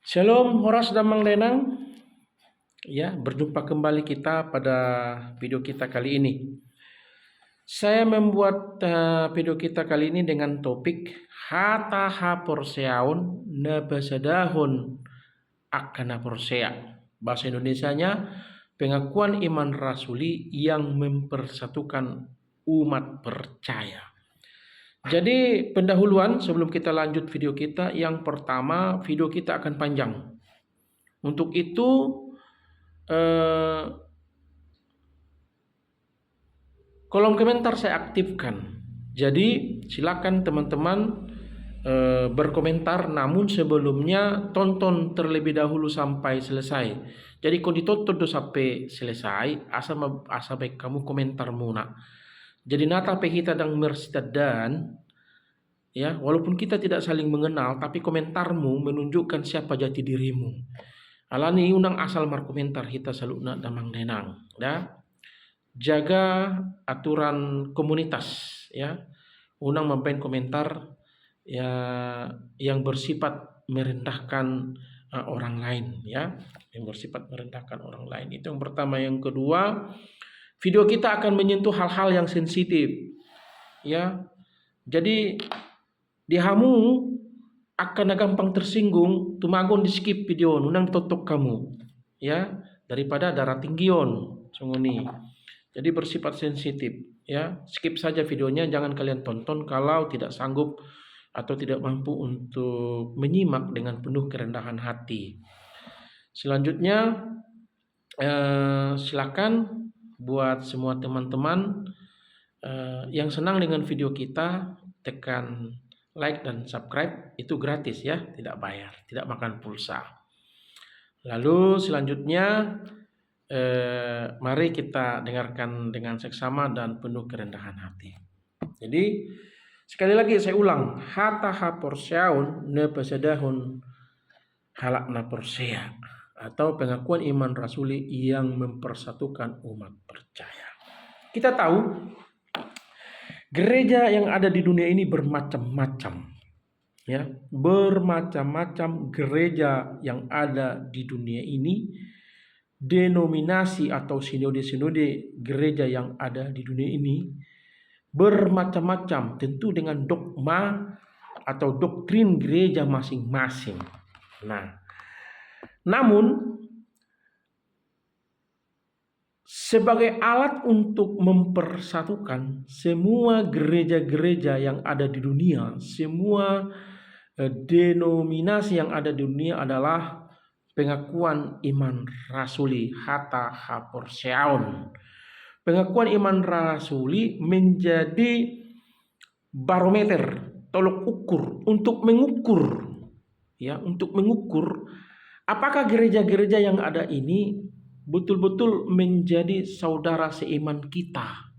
Shalom, Horas dan Mang Denang. Ya, berjumpa kembali kita pada video kita kali ini. Saya membuat video kita kali ini dengan topik Hata Haporseaun Nebesedahun Akana Porsea. Bahasa Indonesianya, pengakuan iman rasuli yang mempersatukan umat percaya. Jadi pendahuluan sebelum kita lanjut video kita, yang pertama video kita akan panjang. Untuk itu kolom komentar saya aktifkan. Jadi silakan teman-teman berkomentar, namun sebelumnya tonton terlebih dahulu sampai selesai. Jadi kalau ditonton sampai selesai, asa baik kamu komentar muna. Jadi nata kita dan mersidadan, ya, walaupun kita tidak saling mengenal, tapi komentarmu menunjukkan siapa jati dirimu. Alani unang asal komentar kita saluna damang denang, ya. Jaga aturan komunitas, ya. Unang mampain komentar ya yang bersifat merendahkan orang lain, ya. Yang bersifat merendahkan orang lain. Itu yang pertama. Yang kedua, video kita akan menyentuh hal-hal yang sensitif, ya. Jadi dihamu akan gampang tersinggung, tumagon di skip video nunang totok kamu, ya, daripada darah tinggion sunguni. Jadi bersifat sensitif, ya. Skip saja videonya, jangan kalian tonton kalau tidak sanggup atau tidak mampu untuk menyimak dengan penuh kerendahan hati. Selanjutnya silakan buat semua teman-teman yang senang dengan video kita, tekan like dan subscribe, itu gratis, ya, tidak bayar, tidak makan pulsa. Lalu selanjutnya mari kita dengarkan dengan seksama dan penuh kerendahan hati. Jadi sekali lagi saya ulang, Hata Haporseaun Nebesedahun Halakna Porsea, atau pengakuan iman rasuli yang mempersatukan umat percaya. Kita tahu gereja yang ada di dunia ini bermacam-macam, ya, bermacam-macam gereja yang ada di dunia ini. Denominasi atau sinode-sinode gereja yang ada di dunia ini bermacam-macam, tentu dengan dogma atau doktrin gereja masing-masing. Nah, namun sebagai alat untuk mempersatukan semua gereja-gereja yang ada di dunia, semua denominasi yang ada di dunia adalah pengakuan iman rasuli Hata Haporseaun. Pengakuan iman rasuli menjadi barometer, tolok ukur untuk mengukur, ya, untuk mengukur apakah gereja-gereja yang ada ini betul-betul menjadi saudara seiman kita,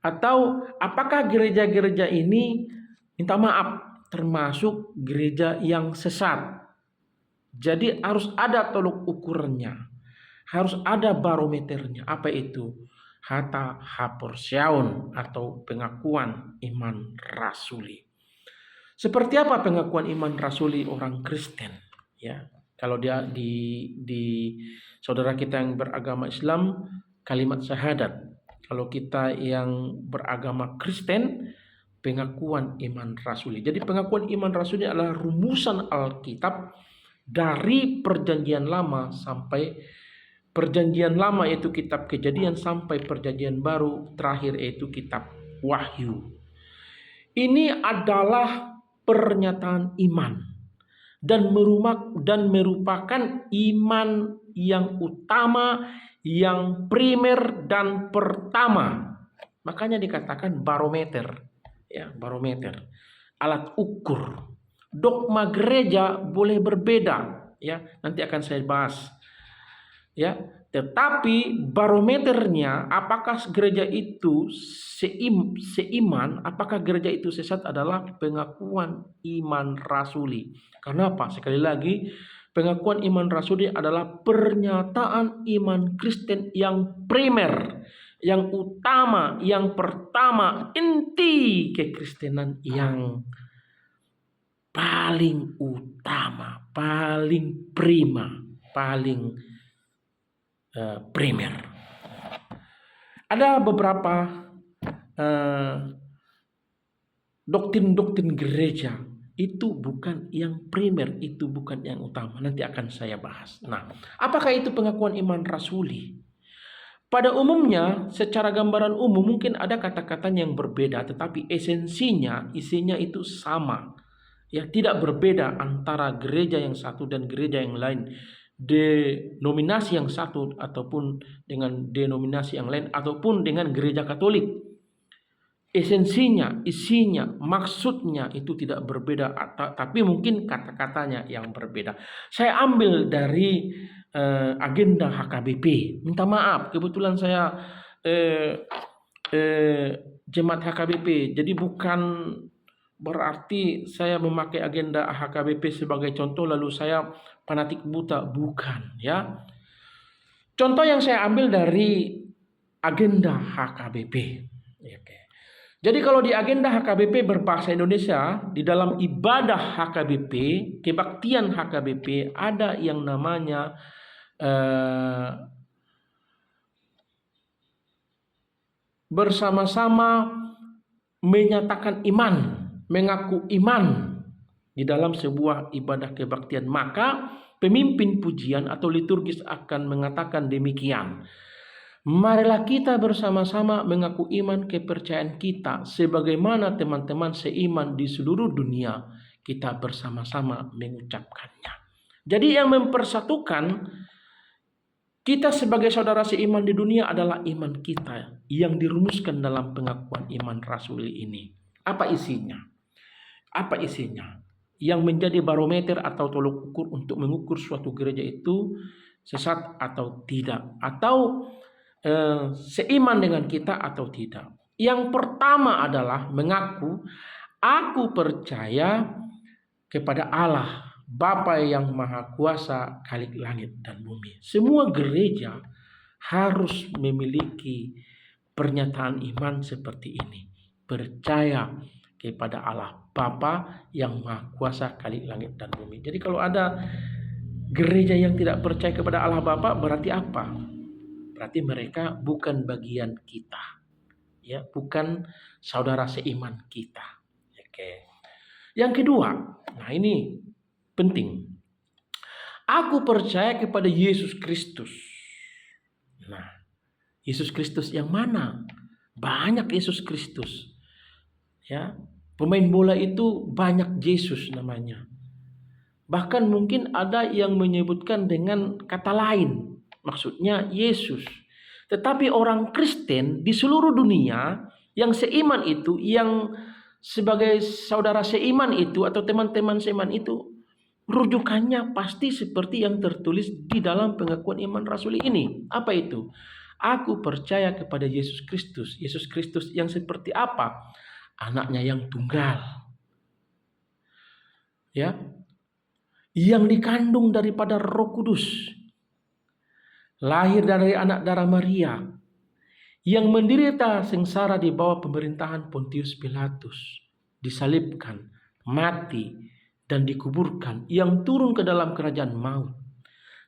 atau apakah gereja-gereja ini, minta maaf, termasuk gereja yang sesat. Jadi harus ada tolok ukurnya, harus ada barometernya. Apa itu? Hata Haporseaun atau pengakuan iman rasuli. Seperti apa pengakuan iman rasuli orang Kristen? Ya, kalau dia di saudara kita yang beragama Islam, kalimat syahadat. Kalau kita yang beragama Kristen, pengakuan iman rasuli. Jadi pengakuan iman rasuli adalah rumusan Alkitab dari perjanjian lama sampai perjanjian lama, yaitu kitab Kejadian, sampai perjanjian baru terakhir yaitu kitab Wahyu. Ini adalah pernyataan iman dan merupakan iman yang utama, yang primer dan pertama. Makanya dikatakan barometer, ya, barometer, alat ukur. Dogma gereja boleh berbeda, ya, nanti akan saya bahas, ya, tetapi barometernya apakah gereja itu seiman, apakah gereja itu sesat adalah pengakuan iman rasuli. Karena apa? Sekali lagi, pengakuan iman rasuli adalah pernyataan iman Kristen yang primer, yang utama, yang pertama, inti kekristenan yang paling utama, paling prima, paling primer. Ada beberapa doktrin-doktrin gereja itu bukan yang primer, itu bukan yang utama. Nanti akan saya bahas. Nah, apakah itu pengakuan iman rasuli? Pada umumnya, secara gambaran umum mungkin ada kata-kata yang berbeda, tetapi isinya itu sama. Ya, tidak berbeda antara gereja yang satu dan gereja yang lain, denominasi yang satu ataupun dengan denominasi yang lain, ataupun dengan gereja Katolik. Esensinya, isinya, maksudnya itu tidak berbeda, tapi mungkin kata-katanya yang berbeda. Saya ambil dari agenda HKBP. Minta maaf, kebetulan saya jemaat HKBP, jadi bukan berarti saya memakai agenda HKBP sebagai contoh lalu saya fanatik buta, bukan ya. Contoh yang saya ambil dari agenda HKBP. Oke. Jadi kalau di agenda HKBP berbahasa Indonesia, di dalam ibadah HKBP, kebaktian HKBP ada yang namanya bersama-sama menyatakan iman, mengaku iman di dalam sebuah ibadah kebaktian. Maka pemimpin pujian atau liturgis akan mengatakan demikian. Marilah kita bersama-sama mengaku iman kepercayaan kita sebagaimana teman-teman seiman di seluruh dunia kita bersama-sama mengucapkannya. Jadi yang mempersatukan kita sebagai saudara seiman di dunia adalah iman kita yang dirumuskan dalam pengakuan iman rasuli ini. Apa isinya? Apa isinya? Yang menjadi barometer atau tolok ukur untuk mengukur suatu gereja itu sesat atau tidak, atau seiman dengan kita atau tidak. Yang pertama adalah mengaku, aku percaya kepada Allah Bapa yang Maha Kuasa, Khalik langit dan bumi. Semua gereja harus memiliki pernyataan iman seperti ini. Percaya kepada Allah Bapa yang Maha Kuasa, Khalik langit dan bumi. Jadi kalau ada gereja yang tidak percaya kepada Allah Bapa, berarti apa? Berarti mereka bukan bagian kita, ya, bukan saudara seiman kita. Oke. Yang kedua, nah ini penting. Aku percaya kepada Yesus Kristus. Nah, Yesus Kristus yang mana? Banyak Yesus Kristus. Ya, pemain bola itu banyak Yesus namanya. Bahkan mungkin ada yang menyebutkan dengan kata lain. Maksudnya Yesus. Tetapi orang Kristen di seluruh dunia yang seiman itu, yang sebagai saudara seiman itu atau teman-teman seiman itu, rujukannya pasti seperti yang tertulis di dalam pengakuan iman rasuli ini. Apa itu? Aku percaya kepada Yesus Kristus. Yesus Kristus yang seperti apa? Anaknya yang tunggal. Ya. Yang dikandung daripada Roh Kudus. Lahir dari anak darah Maria, yang menderita sengsara di bawah pemerintahan Pontius Pilatus, disalibkan, mati, dan dikuburkan, yang turun ke dalam kerajaan maut.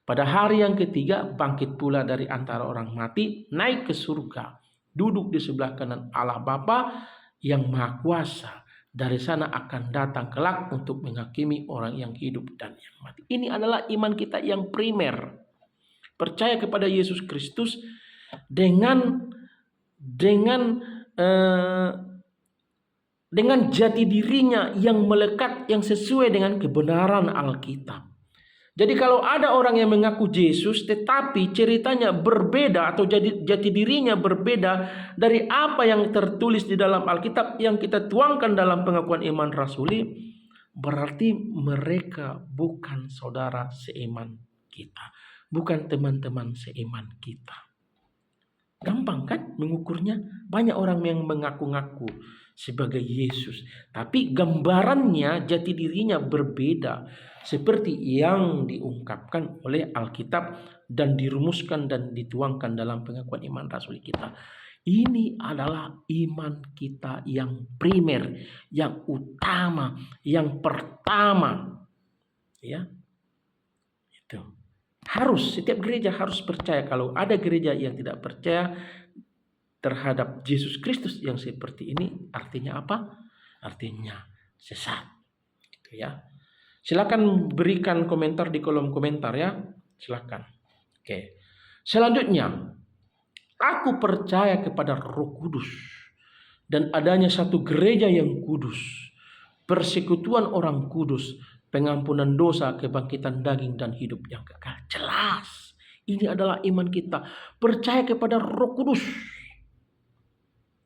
Pada hari yang ketiga bangkit pula dari antara orang mati, naik ke surga, duduk di sebelah kanan Allah Bapa yang Maha Kuasa. Dari sana akan datang kelak untuk menghakimi orang yang hidup dan yang mati. Ini adalah iman kita yang primer. Percaya kepada Yesus Kristus dengan jati dirinya yang melekat, yang sesuai dengan kebenaran Alkitab. Jadi kalau ada orang yang mengaku Yesus tetapi ceritanya berbeda atau jati dirinya berbeda dari apa yang tertulis di dalam Alkitab yang kita tuangkan dalam pengakuan iman rasuli, berarti mereka bukan saudara seiman kita. Bukan teman-teman seiman kita. Gampang kan mengukurnya? Banyak orang yang mengaku-ngaku sebagai Yesus, tapi gambarannya, jati dirinya berbeda seperti yang diungkapkan oleh Alkitab dan dirumuskan dan dituangkan dalam pengakuan iman rasuli kita. Ini adalah iman kita yang primer, yang utama, yang pertama. Ya, itu. Setiap gereja harus percaya. Kalau ada gereja yang tidak percaya terhadap Yesus Kristus yang seperti ini, artinya apa? Artinya sesat. Gitu ya. Silakan berikan komentar di kolom komentar ya. Silakan. Oke. Selanjutnya, aku percaya kepada Roh Kudus dan adanya satu gereja yang kudus, persekutuan orang kudus, pengampunan dosa, kebangkitan daging dan hidup yang kekal. Jelas. Ini adalah iman kita. Percaya kepada Roh Kudus.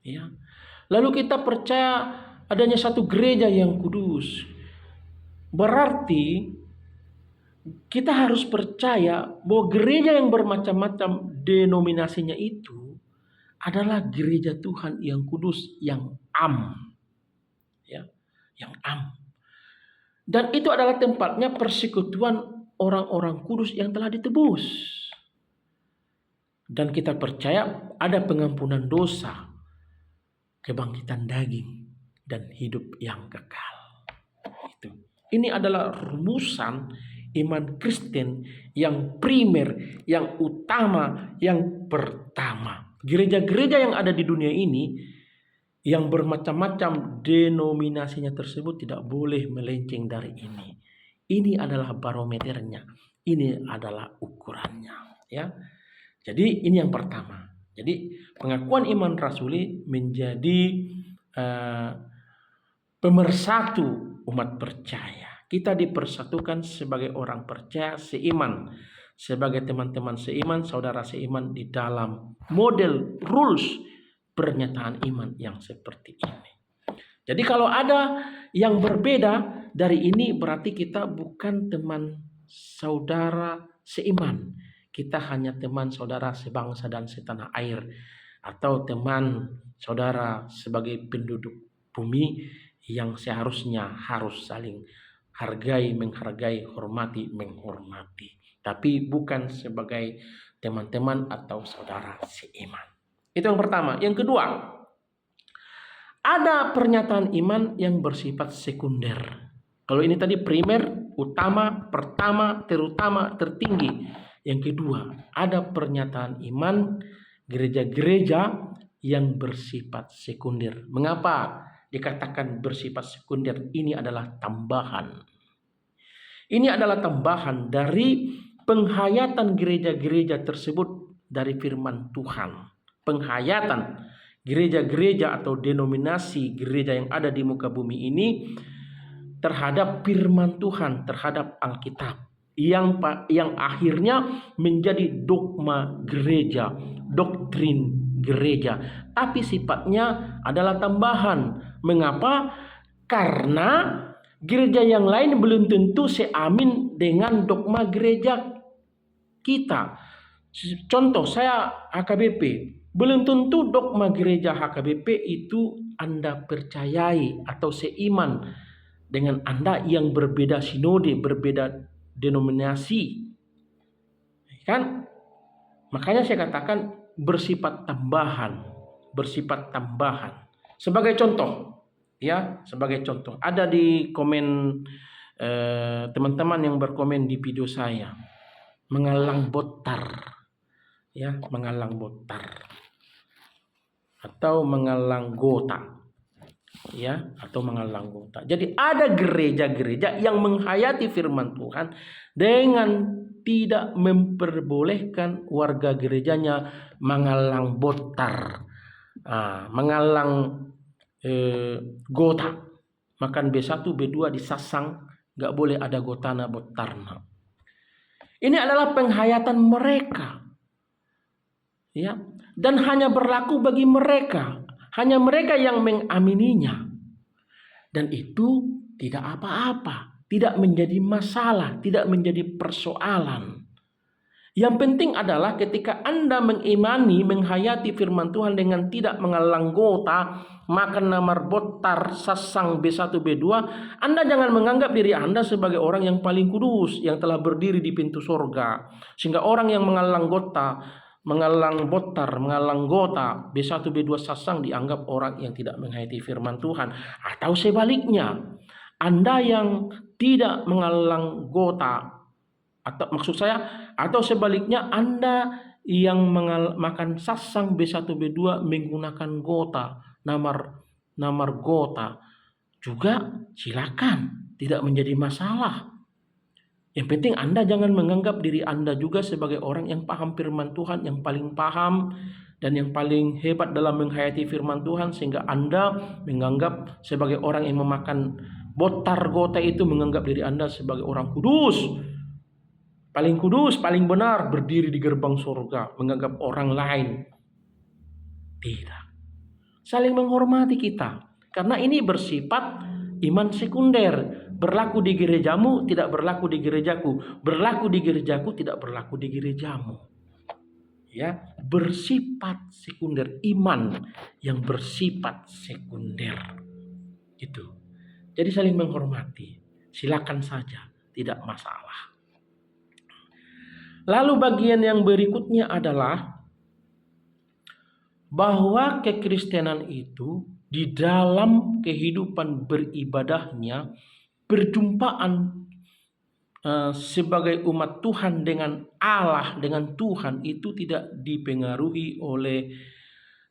Ya. Lalu kita percaya adanya satu gereja yang kudus. Berarti kita harus percaya bahwa gereja yang bermacam-macam denominasinya itu adalah gereja Tuhan yang kudus, yang am. Ya, yang am. Dan itu adalah tempatnya persekutuan orang-orang kudus yang telah ditebus. Dan kita percaya ada pengampunan dosa, kebangkitan daging, dan hidup yang kekal. Itu. Ini adalah rumusan iman Kristen yang primer, yang utama, yang pertama. Gereja-gereja yang ada di dunia ini yang bermacam-macam denominasinya tersebut tidak boleh melenceng dari ini. Ini adalah barometernya. Ini adalah ukurannya. Ya. Jadi ini yang pertama. Jadi pengakuan iman rasuli menjadi pemersatu umat percaya. Kita dipersatukan sebagai orang percaya seiman, sebagai teman-teman seiman, saudara seiman di dalam model rules pernyataan iman yang seperti ini. Jadi kalau ada yang berbeda dari ini berarti kita bukan teman saudara seiman. Kita hanya teman saudara sebangsa dan setanah air, atau teman saudara sebagai penduduk bumi yang seharusnya harus saling hargai, menghargai, hormati, menghormati. Tapi bukan sebagai teman-teman atau saudara seiman. Itu yang pertama. Yang kedua, ada pernyataan iman yang bersifat sekunder. Kalau ini tadi primer, utama, pertama, terutama, tertinggi. Yang kedua, ada pernyataan iman gereja-gereja yang bersifat sekunder. Mengapa dikatakan bersifat sekunder? Ini adalah tambahan. Ini adalah tambahan dari penghayatan gereja-gereja tersebut dari firman Tuhan. Penghayatan gereja-gereja atau denominasi gereja yang ada di muka bumi ini terhadap firman Tuhan, terhadap Alkitab. Yang akhirnya menjadi dogma gereja, doktrin gereja, tapi sifatnya adalah tambahan. Mengapa? Karena gereja yang lain belum tentu seamin dengan dogma gereja kita. Contoh, saya HKBP, belum tentu dogma gereja HKBP itu Anda percayai atau seiman dengan Anda yang berbeda sinode, berbeda denominasi, kan? Makanya saya katakan bersifat tambahan, bersifat tambahan. Sebagai contoh, ya, sebagai contoh, ada di komen teman-teman yang berkomen di video saya, mengalang botar, ya, mengalang botar, atau mengalang gota. Ya, atau mengalang gota. Jadi ada gereja-gereja yang menghayati firman Tuhan dengan tidak memperbolehkan warga gerejanya mengalang botar, mengalang gota. Makan B1, B2 disasang, gak boleh ada gotana botarna. Ini adalah penghayatan mereka, ya, dan hanya berlaku bagi mereka. Hanya mereka yang mengamininya. Dan itu tidak apa-apa. Tidak menjadi masalah. Tidak menjadi persoalan. Yang penting adalah ketika Anda mengimani, menghayati firman Tuhan dengan tidak mengalang gota, makan namar botar, sasang B1, B2, Anda jangan menganggap diri Anda sebagai orang yang paling kudus, yang telah berdiri di pintu surga. Sehingga orang yang mengalang gota, mengalang botar, mengalang gota, B1 B2 sasang dianggap orang yang tidak menghayati firman Tuhan. Atau sebaliknya, Anda yang tidak mengalang gota, atau maksud saya, atau sebaliknya Anda yang makan sasang B1 B2 menggunakan gota, namar gota, juga silakan, tidak menjadi masalah. Yang penting Anda jangan menganggap diri Anda juga sebagai orang yang paham firman Tuhan, yang paling paham dan yang paling hebat dalam menghayati firman Tuhan, sehingga Anda menganggap sebagai orang yang memakan botar gota itu, menganggap diri Anda sebagai orang kudus, paling benar, berdiri di gerbang surga, menganggap orang lain. Tidak. Saling menghormati kita, karena ini bersifat iman sekunder. Berlaku di gerejamu, tidak berlaku di gerejaku. Berlaku di gerejaku, tidak berlaku di gerejamu. Ya, bersifat sekunder, iman yang bersifat sekunder. Gitu. Jadi saling menghormati. Silakan saja, tidak masalah. Lalu bagian yang berikutnya adalah bahwa kekristenan itu di dalam kehidupan beribadahnya, perjumpaan sebagai umat Tuhan dengan Allah, dengan Tuhan itu tidak dipengaruhi oleh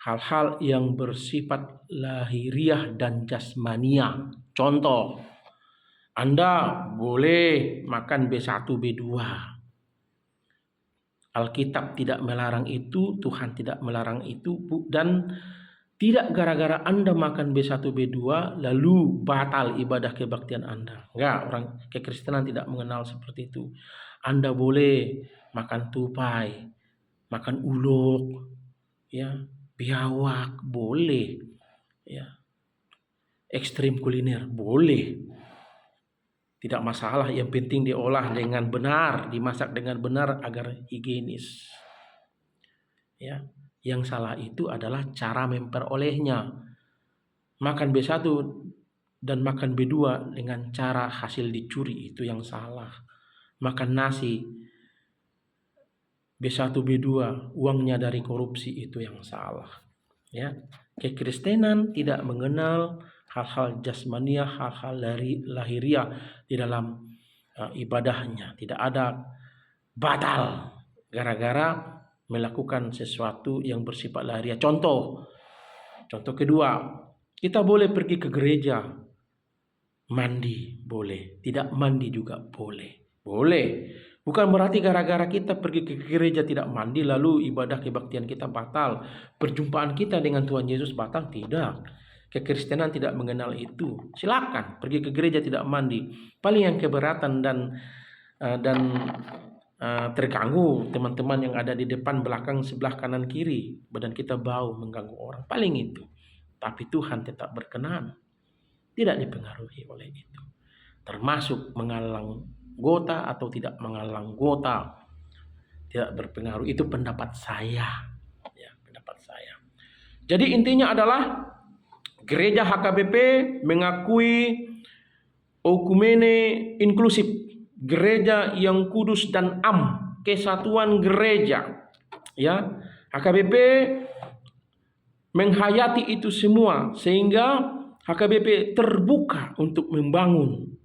hal-hal yang bersifat lahiriah dan jasmania. Contoh, Anda boleh makan B1 B2. Alkitab tidak melarang itu, Tuhan tidak melarang itu, dan tidak gara-gara Anda makan B1 B2 lalu batal ibadah kebaktian Anda. Enggak, orang kekristenan tidak mengenal seperti itu. Anda boleh makan tupai, makan uluk, ya, biawak, boleh, ya. Ekstrim kuliner boleh. Tidak masalah, yang penting diolah dengan benar, dimasak dengan benar agar higienis. Ya, yang salah itu adalah cara memperolehnya. Makan B1 dan makan B2 dengan cara hasil dicuri, itu yang salah. Makan nasi B1 B2 uangnya dari korupsi, itu yang salah. Ya, kekristenan tidak mengenal hal-hal jasmania, hal-hal lahiriah di dalam ibadahnya. Tidak ada batal gara-gara melakukan sesuatu yang bersifat lahiriah. Contoh kedua, kita boleh pergi ke gereja, mandi boleh, tidak mandi juga boleh. Bukan berarti gara-gara kita pergi ke gereja tidak mandi lalu ibadah kebaktian kita batal, perjumpaan kita dengan Tuhan Yesus batal. Tidak. Kekristenan tidak mengenal itu. Silakan pergi ke gereja tidak mandi. Paling yang keberatan dan terganggu teman-teman yang ada di depan, belakang, sebelah kanan, kiri. Badan kita bau mengganggu orang. Paling itu. Tapi Tuhan tetap berkenan. Tidak dipengaruhi oleh itu. Termasuk mengalang gota atau tidak mengalang gota. Tidak berpengaruh. Itu pendapat saya. Ya, pendapat saya. Jadi intinya adalah Gereja HKBP mengakui okumene inklusif, gereja yang kudus dan kesatuan gereja. Ya, HKBP menghayati itu semua, sehingga HKBP terbuka untuk membangun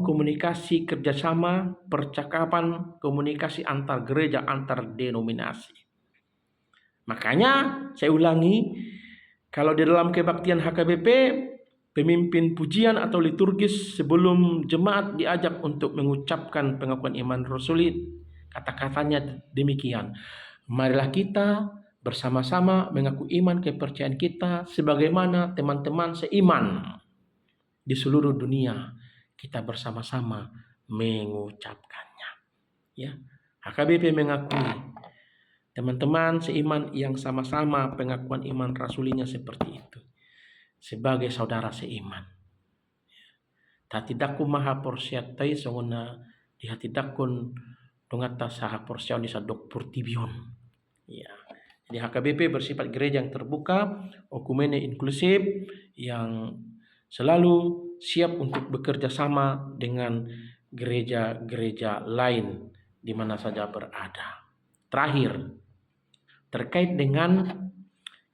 komunikasi kerjasama, percakapan, komunikasi antar gereja, antar denominasi. Makanya saya ulangi, kalau di dalam kebaktian HKBP, pemimpin pujian atau liturgis sebelum jemaat diajak untuk mengucapkan pengakuan iman rasuli, kata-katanya demikian. Marilah kita bersama-sama mengaku iman kepercayaan kita sebagaimana teman-teman seiman di seluruh dunia. Kita bersama-sama mengucapkannya. Ya, HKBP mengakui teman-teman seiman yang sama-sama pengakuan iman rasulinya seperti itu. Sebagai saudara seiman. Tatidakku maha porsiatai songona dihatidakun dongata saha porsiaun isa dok purtibion. Ya. Jadi HKBP bersifat gereja yang terbuka, okumene inklusif, yang selalu siap untuk bekerja sama dengan gereja-gereja lain di mana saja berada. Terakhir, terkait dengan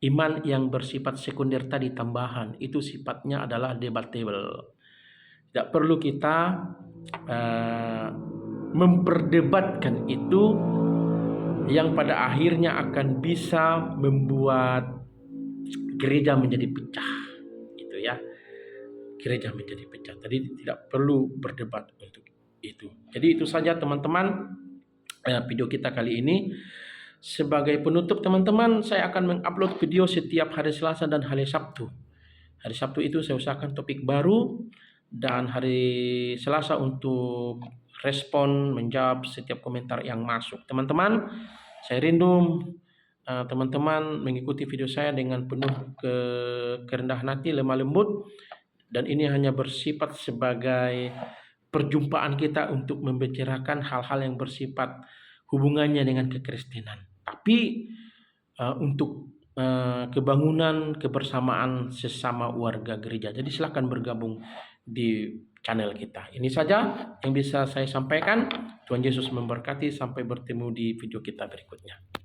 iman yang bersifat sekunder tadi tambahan, itu sifatnya adalah debatable. Tidak perlu kita memperdebatkan itu, yang pada akhirnya akan bisa membuat gereja menjadi pecah, gitu ya. Gereja menjadi pecah. Jadi tidak perlu berdebat untuk itu. Jadi itu saja teman-teman video kita kali ini. Sebagai penutup teman-teman, saya akan mengupload video setiap hari Selasa dan hari Sabtu. Hari Sabtu itu saya usahakan topik baru, dan hari Selasa untuk respon menjawab setiap komentar yang masuk. Teman-teman, saya rindu teman-teman mengikuti video saya dengan penuh kerendahan hati, lemah lembut, dan ini hanya bersifat sebagai perjumpaan kita untuk membicarakan hal-hal yang bersifat hubungannya dengan kekristenan, tapi untuk kebangunan kebersamaan sesama warga gereja. Jadi silakan bergabung di channel kita. Ini saja yang bisa saya sampaikan. Tuhan Yesus memberkati. Sampai bertemu di video kita berikutnya.